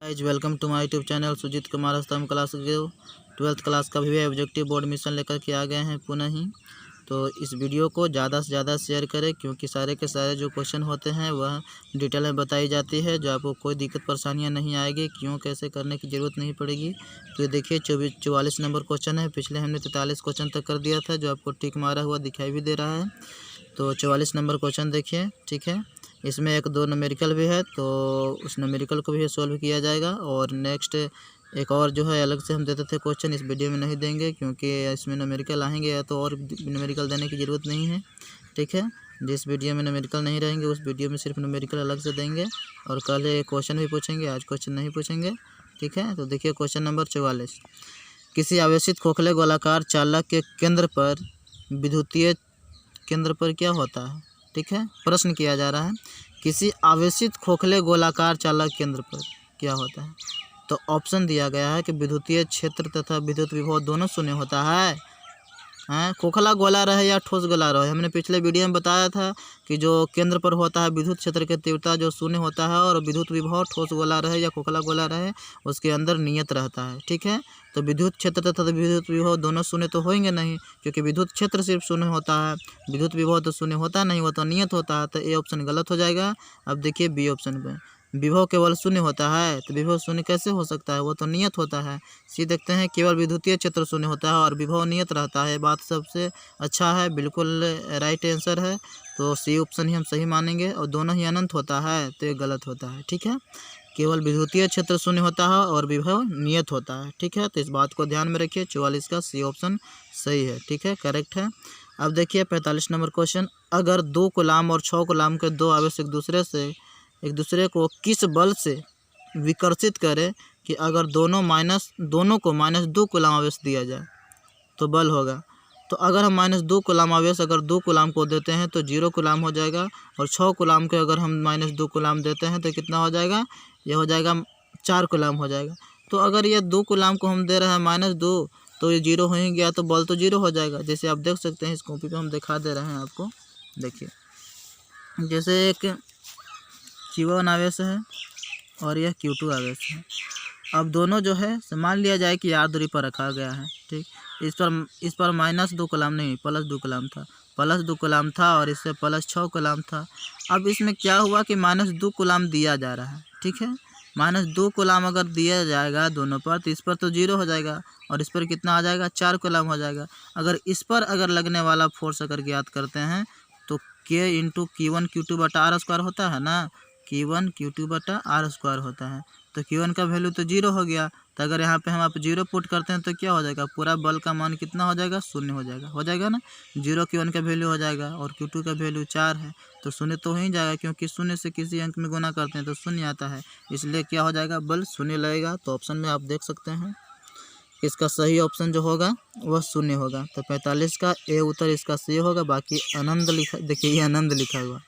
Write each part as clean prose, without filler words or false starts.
Guys welcome to my YouTube channel Sujit Kumar स्तंभ class के 12th class का भी ऑब्जेक्टिव बोर्ड मिशन लेकर के आ गए हैं पुनः ही। तो इस वीडियो को ज़्यादा से ज़्यादा शेयर करें क्योंकि सारे के सारे जो क्वेश्चन होते हैं वह डिटेल में बताई जाती है, जो आपको कोई दिक्कत परेशानियां नहीं आएगी, क्यों कैसे करने की ज़रूरत नहीं पड़ेगी। तो ये देखिए 44 नंबर क्वेश्चन है। पिछले हमने 43 क्वेश्चन तक कर दिया था, जो आपको टिक मारा हुआ दिखाई भी दे रहा है। तो 44 नंबर क्वेश्चन देखिए, ठीक है। इसमें एक दो न्यूमेरिकल भी है, तो उस न्यूमेरिकल को भी सॉल्व किया जाएगा। और नेक्स्ट एक और जो है अलग से हम देते थे क्वेश्चन, इस वीडियो में नहीं देंगे क्योंकि इसमें न्यूमेरिकल आएंगे या तो और न्यूमेरिकल देने की ज़रूरत नहीं है, ठीक है। जिस वीडियो में न्यूमेरिकल नहीं रहेंगे उस वीडियो में सिर्फ न्यूमेरिकल अलग से देंगे। और कल क्वेश्चन भी पूछेंगे, आज क्वेश्चन नहीं पूछेंगे, ठीक है। तो देखिए क्वेश्चन नंबर 44। किसी आवेशित खोखले गोलाकार चालक के केंद्र पर विद्युतीय केंद्र पर क्या होता है, ठीक है। प्रश्न किया जा रहा है किसी आवेशित खोखले गोलाकार चालक केंद्र पर क्या होता है। तो ऑप्शन दिया गया है कि विद्युतीय क्षेत्र तथा विद्युत विभव दोनों शून्य होता है। खोखला गोला रहे या ठोस गोला रहे, हमने पिछले वीडियो में बताया था कि जो केंद्र पर होता है विद्युत क्षेत्र की तीव्रता जो शून्य होता है, और विद्युत विभव ठोस गोला रहे या खोखला गोला रहे उसके अंदर नियत रहता है, ठीक है। तो विद्युत क्षेत्र तथा विद्युत विभव दोनों शून्य तो होंगे नहीं, क्योंकि विद्युत क्षेत्र सिर्फ शून्य होता है, विद्युत विभव तो शून्य होता नहीं, वो तो नियत होता है। तो ए ऑप्शन गलत हो जाएगा। अब देखिए बी ऑप्शन पे विभव केवल शून्य होता है, तो विभव शून्य कैसे हो सकता है, वो तो नियत होता है। सी देखते हैं केवल विद्युतीय क्षेत्र शून्य होता है और विभव नियत रहता है, बात सबसे अच्छा है, बिल्कुल राइट आंसर है। तो सी ऑप्शन ही हम सही मानेंगे। और दोनों ही अनंत होता है तो ये गलत होता है, ठीक है। केवल विद्युतीय क्षेत्र शून्य होता है और विभव नियत होता है, ठीक है। तो इस बात को ध्यान में रखिए, 44 का सी ऑप्शन सही है, ठीक है, करेक्ट है। अब देखिए 45 नंबर क्वेश्चन। अगर 2 कूलाम और 6 कूलाम के दो आवेश एक दूसरे को किस बल से विकर्षित करें कि अगर दोनों को -2 कूलाम आवेश दिया जाए तो बल होगा। तो अगर हम -2 कूलाम आवेश अगर 2 कूलाम को देते हैं तो 0 कूलाम हो जाएगा, और 6 कूलाम के अगर हम -2 कूलाम देते हैं तो कितना हो जाएगा, ये हो जाएगा 4 कूलाम हो जाएगा। तो अगर ये 2 कूलाम को हम दे रहे हैं -2, तो ये 0 हो ही गया, तो बल तो 0 हो जाएगा। जैसे आप देख सकते हैं, इस कॉपी पे हम दिखा दे रहे हैं आपको, देखिए जैसे एक Q1 आवेश है और यह Q2 आवेश है। अब दोनों जो है मान लिया जाए कि R दूरी पर रखा गया है, ठीक। इस पर -2 कूलाम नहीं +2 कूलाम था, +2 कूलाम था, और इससे +6 कूलाम था। अब इसमें क्या हुआ कि -2 कूलाम दिया जा रहा है, ठीक है। -2 कूलाम अगर दिया जाएगा दोनों पर, तो इस पर तो 0 हो जाएगा, और इस पर कितना आ जाएगा, 4 कूलाम हो जाएगा। अगर इस पर अगर लगने वाला फोर्स अगर ज्ञात करते हैं तो K × Q1 Q2 बटा R² होता है ना, Q1 Q2 बटा R² होता है। तो Q1 का वैल्यू तो 0 हो गया, तो अगर यहाँ पे हम आप 0 पुट करते हैं तो क्या हो जाएगा, पूरा बल का मान कितना हो जाएगा, शून्य हो जाएगा ना। 0 Q1 का वैल्यू हो जाएगा और Q2 का वैल्यू 4 है, तो शून्य तो हो ही जाएगा, क्योंकि शून्य से किसी अंक में गुना करते हैं तो शून्य आता है, इसलिए क्या हो जाएगा, बल शून्य लगेगा। तो ऑप्शन में आप देख सकते हैं इसका सही ऑप्शन जो होगा वह शून्य होगा। तो 45 का ए उत्तर इसका सही होगा। बाकी आनंद लिखा, देखिए ये आनंद लिखा हुआ,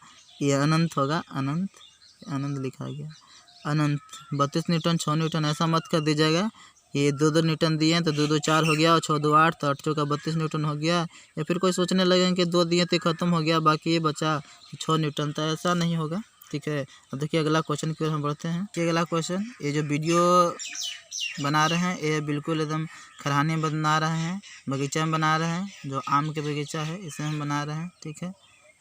ये अनंत होगा, आनंद लिखा गया, अनंत 32 न्यूटन 6 न्यूटन ऐसा मत कर दीजिएगा। ये 2 न्यूटन दिए हैं तो 2 4 हो गया, और 6 2 8, तो 8 चौका 32 न्यूटन हो गया। या फिर कोई सोचने लगेंगे कि 2 दिए तो ख़त्म हो गया, बाकी ये बचा 6 न्यूटन, तो ऐसा नहीं होगा, ठीक है। अब देखिए अगला क्वेश्चन की ओर हम बढ़ते हैं। ये अगला क्वेश्चन, ये जो वीडियो बना रहे हैं ये बिल्कुल एकदम खराने में बना रहे हैं, बगीचा में बना रहे हैं, जो आम के बगीचा है इसे हम बना रहे हैं, ठीक है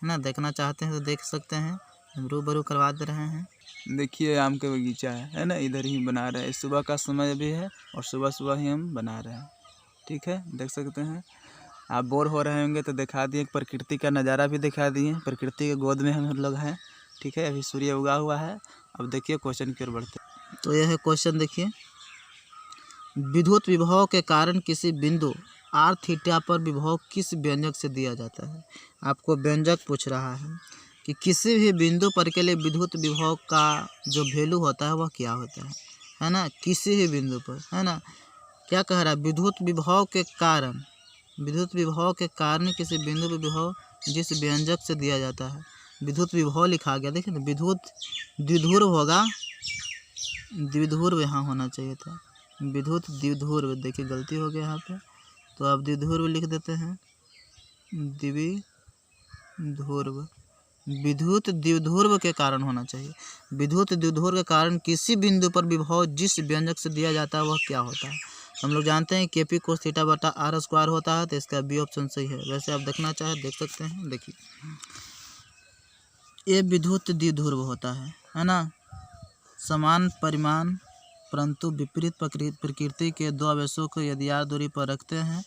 ना। देखना चाहते हैं तो देख सकते हैं, हम रूबरू करवा दे रहे हैं। देखिए आम का बगीचा है ना, इधर ही बना रहे हैं, सुबह का समय भी है और सुबह ही हम बना रहे हैं, ठीक है, देख सकते हैं। आप बोर हो रहे होंगे तो दिखा दिए, प्रकृति का नज़ारा भी दिखा दिए, प्रकृति के गोद में हम लोग हैं, ठीक है। अभी सूर्य उगा हुआ है। अब देखिए क्वेश्चन की ओर बढ़ते हैं। तो यह है क्वेश्चन, देखिए विद्युत विभव के कारण किसी बिंदु r थीटा पर विभव किस व्यंजक से दिया जाता है। आपको व्यंजक पूछ रहा है कि किसी भी बिंदु पर के लिए विद्युत विभव का जो वैल्यू होता है वह क्या होता है ना, किसी भी बिंदु पर, है ना। क्या कह रहा है, विद्युत विभव के कारण किसी बिंदु पर विभव जिस व्यंजक से दिया जाता है, विद्युत विभव लिखा गया, देखिए ना, विद्युत द्विध्रुव होगा, द्विध्रुव यहाँ होना चाहिए था, विद्युत द्विध्रुव, देखिए गलती हो गया यहाँ पे, तो आप द्विध्रुव लिख देते हैं, द्विध्रुव, विद्युत द्विध्रुव के कारण होना चाहिए। विद्युत द्विध्रुव के कारण किसी बिंदु पर विभव जिस व्यंजक से दिया जाता है वह क्या होता है। तो हम लोग जानते हैं KP cos थीटा बटा R स्क्वायर होता है, तो इसका बी ऑप्शन सही है। वैसे आप देखना चाहे देख सकते हैं। देखिए ये विद्युत द्विध्रुव होता है ना। समान परिमाण परंतु विपरीत प्रकृति के दो आवेशों को यदि r दूरी पर रखते हैं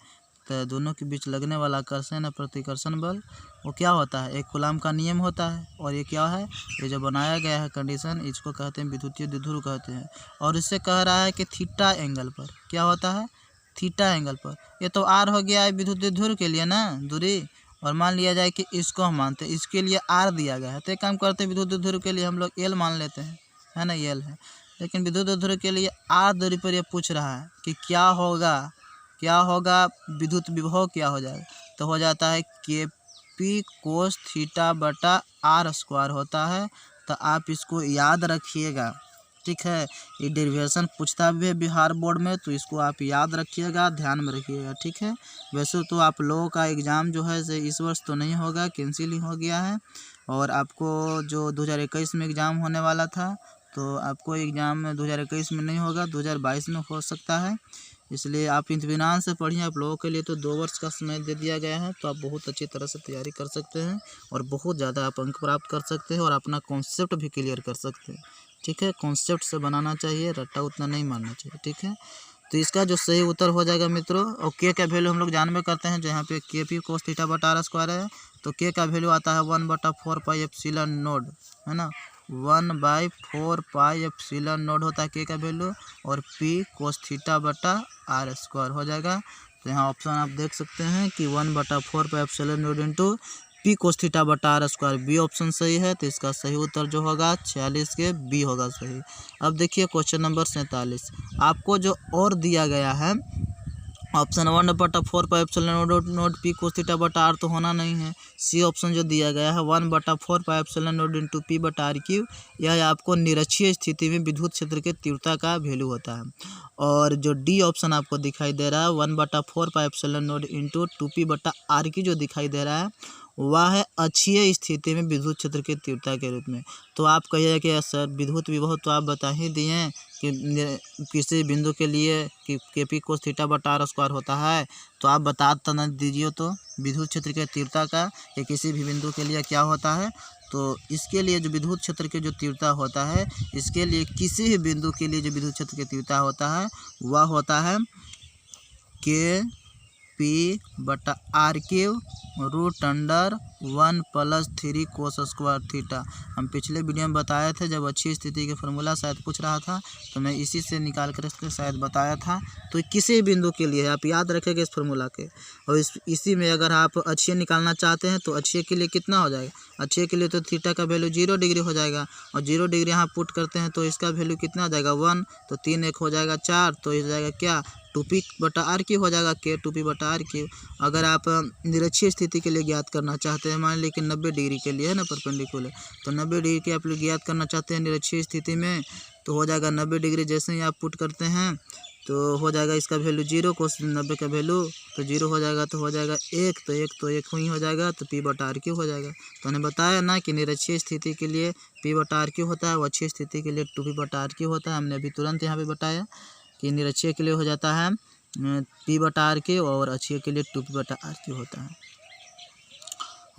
तो दोनों के बीच लगने वाला आकर्षण या प्रतिकर्षण बल वो क्या होता है, एक कूलाम का नियम होता है। और ये क्या है, ये जो बनाया गया है कंडीशन, इसको कहते हैं विद्युतीय द्विध्रुव कहते हैं। और इससे कह रहा है कि थीटा एंगल पर क्या होता है, थीटा एंगल पर। ये तो r हो गया है विद्युत द्विध्रुव के लिए ना दूरी, और मान लिया जाए कि इसको हम मानते हैं, इसके लिए r दिया गया है, तो एक काम करते हैं विद्युत द्विध्रुव के लिए हम लोग l मान लेते हैं, है ना, l है। लेकिन विद्युत द्विध्रुव के लिए r दूरी पर यह पूछ रहा है कि क्या होगा विद्युत विभव क्या हो जाएगा। तो हो जाता है KP cos थीटा बटा R स्क्वायर होता है। तो आप इसको याद रखिएगा, ठीक है। ये डेरिवेशन पूछता भी है बिहार बोर्ड में, तो इसको आप याद रखिएगा, ध्यान में रखिएगा, ठीक है। वैसे तो आप लोगों का एग्ज़ाम जो है से इस वर्ष तो नहीं होगा, कैंसिल ही हो गया है। और आपको जो 2021 में एग्ज़ाम होने वाला था, तो आपको एग्ज़ाम 2021 में नहीं होगा, 2022 में हो सकता है। इसलिए आप इत्मीनान से पढ़िए। आप लोगों के लिए तो 2 वर्ष का समय दे दिया गया है, तो आप बहुत अच्छी तरह से तैयारी कर सकते हैं और बहुत ज़्यादा आप अंक प्राप्त कर सकते हैं और अपना कॉन्सेप्ट भी क्लियर कर सकते हैं, ठीक है। कॉन्सेप्ट से बनाना चाहिए, रट्टा उतना नहीं मारना चाहिए, ठीक है। तो इसका जो सही उत्तर हो जाएगा मित्रों, और K का वैल्यू हम लोग जानबे करते हैं, जहाँ पे KP cos थीटा बटा R स्क्वायर है, तो K का वैल्यू आता है 1/4 पाई एप्सिलॉन नोड, है ना। 1/4 पाई एप्सिलॉन नोड होता है K का वैल्यू, और P cos थीटा बटा R स्क्वायर हो जाएगा। तो यहाँ ऑप्शन आप देख सकते हैं कि 1/4 pi epsilon node into P cos theta बटा R स्क्वायर, बी ऑप्शन सही है। तो इसका सही उत्तर जो होगा 46 के बी होगा सही। अब देखिए क्वेश्चन नंबर 47, आपको जो और दिया गया है option 1/4 pi epsilon node P cos theta बटा R तो होना नहीं है। सी ऑप्शन जो दिया गया है 1/4 pi epsilon node into P बटा R क्यूब, यह आपको निरक्षीय स्थिति में विद्युत क्षेत्र के तीव्रता का वैल्यू होता है। और जो डी ऑप्शन आपको दिखाई दे रहा है 1/4 pi epsilon node into 2P बटा R की जो दिखाई दे रहा है वह है अक्षीय स्थिति में विद्युत क्षेत्र की तीव्रता के रूप में। तो आप कहिएगा कि सर विद्युत विभव तो आप बता ही दिए हैं कि किसी बिंदु के लिए कि KP cos थीटा बटा R स्क्वायर होता है, तो आप बता न दीजिए तो विद्युत क्षेत्र के तीव्रता का या किसी भी बिंदु के लिए क्या होता है। तो इसके लिए जो विद्युत क्षेत्र के जो तीव्रता होता है, इसके लिए किसी भी बिंदु के लिए जो विद्युत क्षेत्र की तीव्रता होता है वह होता है KP बटा R cube √1 + 3 cos square theta. हम पिछले वीडियो में बताए थे, जब अच्छी स्थिति के फॉर्मूला शायद पूछ रहा था तो मैं इसी से निकाल कर इसके शायद बताया था। तो किसी बिंदु के लिए आप याद रखेंगे इस फॉर्मूला के, और इसी में अगर आप अक्षीय निकालना चाहते हैं तो अक्षीय के लिए कितना हो जाएगा, अक्षीय के लिए तो थीटा का वैल्यू 0 डिग्री हो जाएगा, और 0 डिग्री यहाँ पुट करते हैं तो इसका वैल्यू कितना हो जाएगा 1, तो 3 1 हो जाएगा 4, तो हो जाएगा क्या 2P बटा R क्यूब हो जाएगा, K 2P बटा R क्यूब। अगर आप निरक्षीय स्थिति के लिए ज्ञात करना चाहते हैं, मान लीजिए 90 डिग्री के लिए है ना परपेंडिकुलर, तो 90 डिग्री के आप लोग ज्ञात करना चाहते हैं निरक्षीय स्थिति में, तो हो जाएगा 90 डिग्री जैसे ही आप पुट करते हैं तो हो जाएगा इसका वैल्यू 0, cos 90 का वैल्यू तो 0 हो जाएगा, तो हो जाएगा 1, तो 1 ही हो जाएगा, तो P बटा R क्यूब हो जाएगा। तो मैंने बताया ना कि निरक्षीय स्थिति के लिए P बटा R क्यूब होता है, और अक्षीय स्थिति के लिए 2P बटा R क्यूब होता है। हमने अभी तुरंत यहाँ पे बताया कि निरक्षीय के लिए हो जाता है P बटा R क्यूब, और अक्षीय के लिए 2P बटा R क्यूब होता है।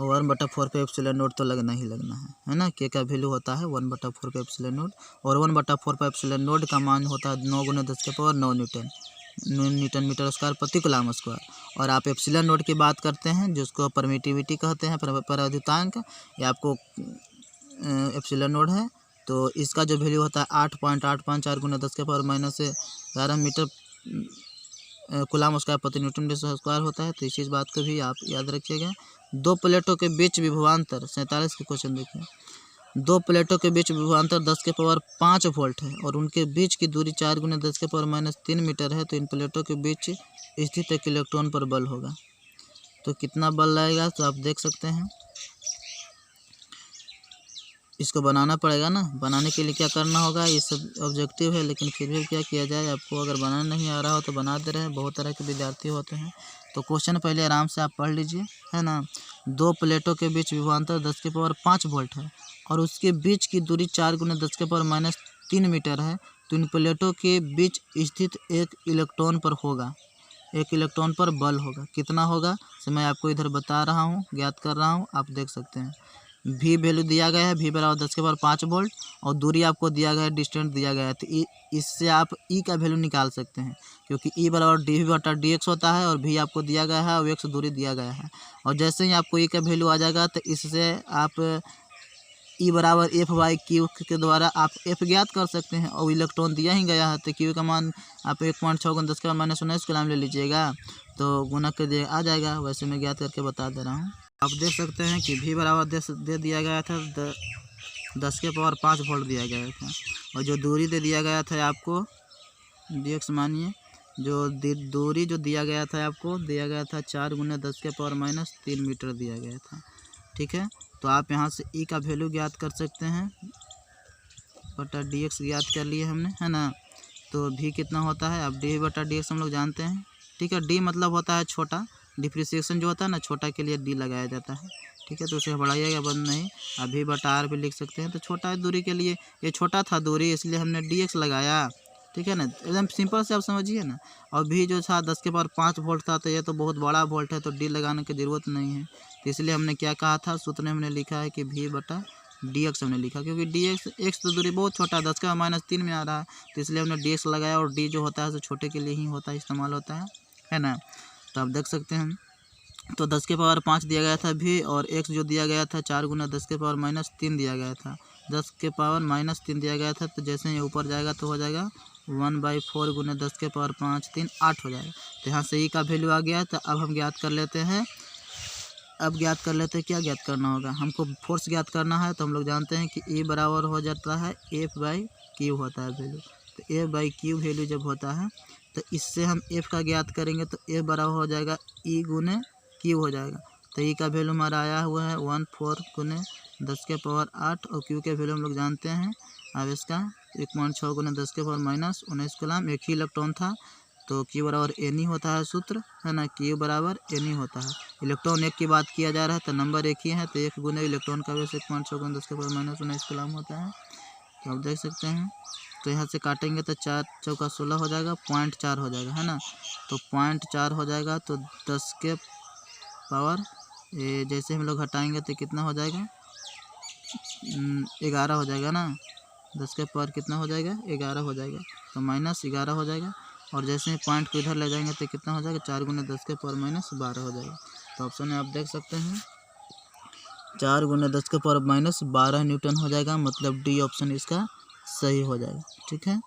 और 1/4 पे एप्सिलॉन नोड तो लगना ही लगना है ना। K का वैल्यू होता है 1/4 पे एप्सिलॉन नोड, और 1/4 पे एप्सिलॉन नोड का मान होता है 9 × 10⁻9 न्यूटन मीटर स्क्वायर प्रति कूलाम स्क्वायर। और आप एप्सिलॉन नोड की बात करते हैं जिसको परमिटिविटी कहते हैं, परावर्तितांक, या आपको एप्सिलॉन नोड है, तो इसका जो वैल्यू होता है 8.854 × 10⁻11 मीटर कूलाम स्क्वायर प्रति न्यूटन मीटर स्क्वायर होता है। तो इस बात को भी आप याद रखिएगा। दो प्लेटों के बीच विभवांतर 47 के क्वेश्चन देखिए, दो प्लेटों के बीच विभवांतर 10⁵ वोल्ट है और उनके बीच की दूरी 4 × 10⁻³ मीटर है। तो इन प्लेटों के बीच स्थित एक इलेक्ट्रॉन पर बल होगा, तो कितना बल लगेगा तो आप देख सकते हैं। इसको बनाना पड़ेगा ना। बनाने के लिए क्या करना होगा, ये सब ऑब्जेक्टिव है, लेकिन फिर भी क्या किया जाए, आपको अगर बनाना नहीं आ रहा हो तो बना दे रहे हैं। बहुत तरह के विद्यार्थी होते हैं। तो क्वेश्चन पहले आराम से आप पढ़ लीजिए, है ना। 2 प्लेटों के बीच विभवांतर 10⁻5 वोल्ट है और उसके बीच की दूरी 4 × 10⁻³ मीटर है। तो इन प्लेटों के बीच स्थित एक इलेक्ट्रॉन पर होगा, एक इलेक्ट्रॉन पर बल होगा। कितना होगा, तो मैं आपको इधर बता रहा हूँ, ज्ञात कर रहा हूँ, आप देख सकते हैं। भी वैल्यू दिया गया है, भी बराबर 10⁻5 वोल्ट और दूरी आपको दिया गया है, डिस्टेंस दिया गया है। तो इससे आप ई का वैल्यू निकाल सकते हैं, क्योंकि ई बराबर dV/dx होता है और भी आपको दिया गया है और x दूरी दिया गया है। और जैसे ही आपको ई का वैल्यू आ जाएगा तो इससे आप ई बराबर F/Q के द्वारा आप F ज्ञात कर सकते हैं। और इलेक्ट्रॉन दिया ही गया है तो Q का मान आप 1.6 × 10⁻−19 कूलम ले लीजिएगा, तो गुना कर दिए आ जाएगा। वैसे मैं ज्ञात करके बता दे रहा हूँ। आप देख सकते हैं कि भी बराबर दे दिया गया था 10⁻5 वोल्ट दिया गया था। और जो दूरी दे दिया गया था आपको dx, मानिए जो दूरी जो दिया गया था आपको दिया गया था 4 × 10⁻−3 मीटर दिया गया था। ठीक है, तो आप यहाँ से ई का वैल्यू ज्ञात कर सकते हैं, बटा dx ज्ञात कर लिए हमने, है ना। तो भी कितना होता है, अब dV/dx हम लोग जानते हैं। ठीक है, डी मतलब होता है छोटा, डिफ्रेंशिएशन जो होता है ना, छोटा के लिए डी लगाया जाता है। ठीक है, तो उसे बढ़ाइएगा बंद नहीं, अभी बटा r भी लिख सकते हैं। तो छोटा है दूरी के लिए, ये छोटा था दूरी, इसलिए हमने dx लगाया। ठीक है ना, एकदम सिंपल से आप समझिए ना। और भी जो था 10⁻5 वोल्ट था, तो ये तो बहुत बड़ा वोल्ट है, तो डी लगाने की ज़रूरत नहीं है। तो इसलिए हमने क्या कहा था, सूत्र में हमने लिखा है कि v/dx हमने लिखा, क्योंकि x तो दूरी बहुत छोटा है, 10⁻³ में आ रहा है, तो इसलिए हमने dx लगाया। और d जो होता है तो छोटे के लिए ही होता है, इस्तेमाल होता है ना। तो आप देख सकते हैं, तो 10⁻5 दिया गया था भी, और x जो दिया गया था 4 × 10⁻−3 दिया गया था, 10⁻−3 दिया गया था। तो जैसे ही ऊपर जाएगा तो हो जाएगा 1/4 × 10⁻5³ 8 हो जाएगा। तो यहाँ से ई का वैल्यू आ गया। तो अब हम ज्ञात कर लेते हैं, क्या ज्ञात करना होगा, हमको फोर्स ज्ञात करना है। तो हम लोग जानते हैं कि E बराबर हो जाता है F/Q होता है वैल्यू। तो F/Q वैल्यू जब होता है तो इससे हम F का ज्ञात करेंगे, तो F बराबर हो जाएगा E × Q हो जाएगा। तो E का वैल्यू हमारा आया हुआ है 1/4 × 10⁸ और Q के वैल्यू हम लोग जानते हैं। अब इसका 1.6 × 10⁻−19 कूलम, एक ही इलेक्ट्रॉन था, तो Q बराबर N होता है सूत्र, है ना। Q बराबर N होता है। इलेक्ट्रॉन एक की बात किया जा रहा है तो नंबर एक ही है, तो 1 × इलेक्ट्रॉन का वैसे 1.6 × 10⁻−19 कूलम होता है। तो आप देख सकते हैं, तो यहाँ से काटेंगे तो 4 × 16 हो जाएगा, 0.4 हो जाएगा, है ना। तो 0.4 हो जाएगा, तो 10 के पावर जैसे हम लोग हटाएंगे तो कितना हो जाएगा, 11 हो जाएगा ना। 10 के पावर कितना हो जाएगा, 11 हो जाएगा, तो -11 हो जाएगा। और जैसे ही पॉइंट को इधर ले जाएंगे तो कितना हो जाएगा, 4 × 10⁻−12 हो जाएगा। तो ऑप्शन में आप देख सकते हैं 4 × 10⁻−12 न्यूटन हो जाएगा, मतलब डी ऑप्शन इसका सही हो जाएगा। ठीक है,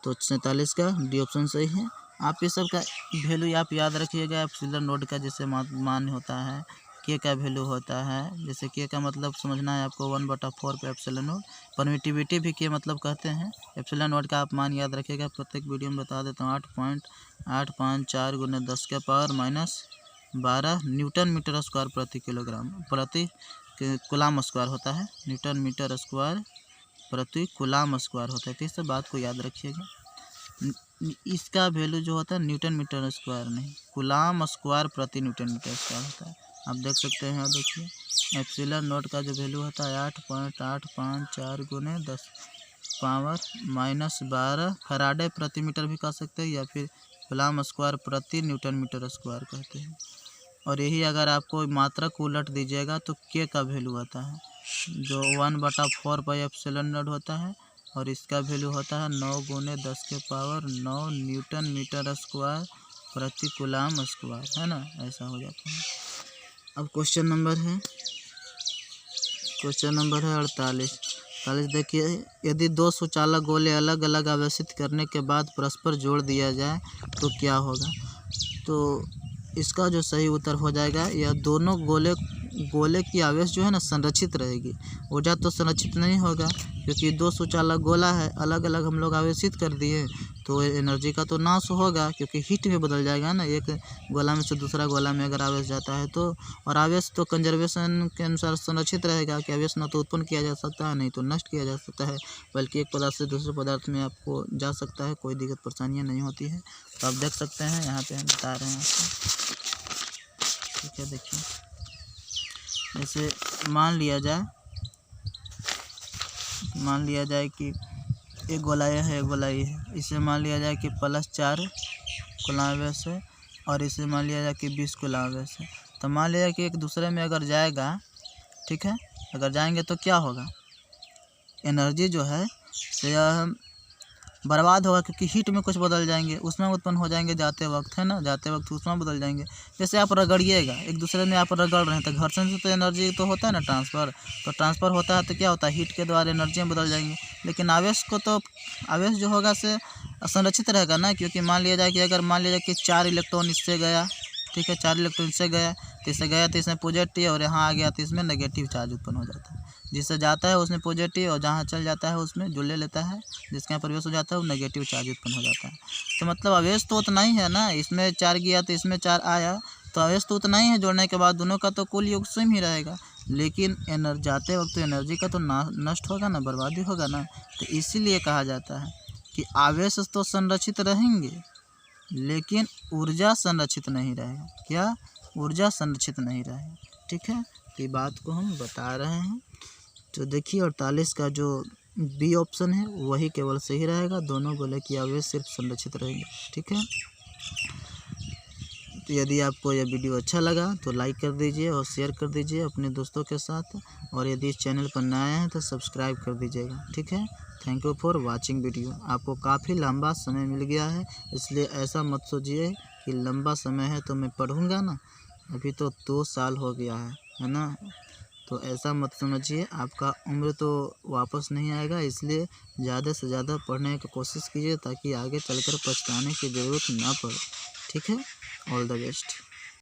तो 47 का डी ऑप्शन सही है। आप ये सब का वैल्यू आप याद रखिएगा। एप्सिलॉन नोड का जैसे मान होता है, के का वैल्यू होता है, जैसे के का मतलब समझना है आपको 1/4 पे एप्सिलॉन नोड। परमिटिविटी भी के मतलब कहते हैं। एप्सिलॉन नोड का आप मान याद रखिएगा, प्रत्येक वीडियो में बता देता हूँ। 8.854 × 10⁻12 न्यूटन मीटर स्क्वायर प्रति किलोग्राम प्रति कूलम स्क्वायर होता है। न्यूटन मीटर स्क्वायर प्रति कूलम स्क्वायर होता है। तो इस बात को याद रखिएगा। इसका वैल्यू जो होता है न्यूटन मीटर स्क्वायर नहीं, कूलम स्क्वायर प्रति न्यूटन मीटर स्क्वायर होता है। आप देख सकते हैं, देखिए एप्सिलॉन नोड का जो वैल्यू होता है 8.854 × 10⁻−12 फैराडे प्रति मीटर भी कह सकते हैं, या फिर कूलम स्क्वायर प्रति न्यूटन मीटर स्क्वायर कहते हैं। और यही अगर आपको मात्रक उलट दीजिएगा तो के का वैल्यू आता है जो 1/4 पे एप्सिलॉन नोड होता है, और इसका वैल्यू होता है 9 × 10⁹ न्यूटन मीटर स्क्वायर प्रति कूलम स्क्वायर, है ना। ऐसा हो जाता है। अब क्वेश्चन नंबर है 48। देखिए, यदि 2 सुचालक गोले अलग अलग आवेशित करने के बाद परस्पर जोड़ दिया जाए तो क्या होगा। तो इसका जो सही उत्तर हो जाएगा, यह दोनों गोले की आवेश जो है ना संरक्षित रहेगी। ऊर्जा तो संरक्षित नहीं होगा, क्योंकि 2 सुचालक गोला है, अलग अलग हम लोग आवेशित कर दिए, तो एनर्जी का तो नाश होगा, क्योंकि हीट में बदल जाएगा ना, एक गोला में से दूसरा गोला में अगर आवेश जाता है तो। और आवेश तो कंजर्वेशन के अनुसार संरक्षित रहेगा कि आवेश न तो उत्पन्न किया जा सकता है, नहीं तो नष्ट किया जा सकता है, बल्कि एक पदार्थ से दूसरे पदार्थ में आपको जा सकता है, कोई दिक्कत परेशानियाँ नहीं होती है। तो आप देख सकते हैं यहाँ पे हम बता रहे हैं आपको, ठीक है। देखिए जैसे मान लिया जाए कि एक गोला ये है, एक गोला ये है, इसे मान लिया जाए कि +4 कूलाम आवेश है और इसे मान लिया जाए कि 20 कूलाम आवेश है। तो मान लिया कि एक दूसरे में अगर जाएगा, ठीक है, अगर जाएंगे तो क्या होगा, एनर्जी जो है से बर्बाद होगा, क्योंकि हीट में कुछ बदल जाएंगे, उसमें उत्पन्न हो जाएंगे जाते वक्त, है ना, जाते वक्त उसमें बदल जाएंगे। जैसे आप रगड़िएगा, एक दूसरे में आप रगड़ रहे हैं तो घर्षण से तो एनर्जी तो होता है ना ट्रांसफ़र, तो ट्रांसफ़र होता है तो क्या होता है, हीट के द्वारा एनर्जी में बदल जाएंगे। लेकिन आवेश को तो, आवेश जो होगा से संरक्षित रहेगा ना, क्योंकि मान लिया जाए कि अगर मान लिया जाए कि 4 इलेक्ट्रॉन इससे गया, ठीक है, 4 इलेक्ट्रॉन इससे गया तो इसमें पॉजिटिव और यहाँ आ गया तो इसमें नेगेटिव चार्ज उत्पन्न हो जाता है। जिससे जाता है उसमें पॉजिटिव और जहाँ चल जाता है उसमें जो ले लेता है, जिसके यहाँ प्रवेश हो जाता है वो नेगेटिव चार्ज उत्पन्न हो जाता है। तो मतलब आवेश तो उतना ही है ना, इसमें 4 गया तो इसमें 4 आया, तो आवेश तो उतना ही है, जोड़ने के बाद दोनों का तो कुल योग सेम ही रहेगा। लेकिन जाते वक्त तो एनर्जी का तो नष्ट होगा ना, बर्बादी होगा ना। तो इसीलिए कहा जाता है कि आवेश तो संरक्षित रहेंगे लेकिन ऊर्जा संरक्षित नहीं रहेगा। क्या, ऊर्जा संरक्षित नहीं रहेगा, ठीक है। तो बात को हम बता रहे हैं। तो देखिए 48 का जो बी ऑप्शन है वही केवल सही रहेगा, दोनों गोले की आवेश सिर्फ संरक्षित रहेंगे, ठीक है। तो यदि आपको यह वीडियो अच्छा लगा तो लाइक कर दीजिए और शेयर कर दीजिए अपने दोस्तों के साथ, और यदि इस चैनल पर नए हैं तो सब्सक्राइब कर दीजिएगा, ठीक है। Thank you for watching video. आपको काफ़ी लंबा समय मिल गया है, इसलिए ऐसा मत सोचिए कि लंबा समय है तो मैं पढ़ूंगा ना, अभी तो 2 साल हो गया है ना। तो ऐसा मत समझिए, आपका उम्र तो वापस नहीं आएगा, इसलिए ज़्यादा से ज़्यादा पढ़ने की कोशिश कीजिए ताकि आगे चलकर पछताने की ज़रूरत ना पड़े, ठीक है। All the best.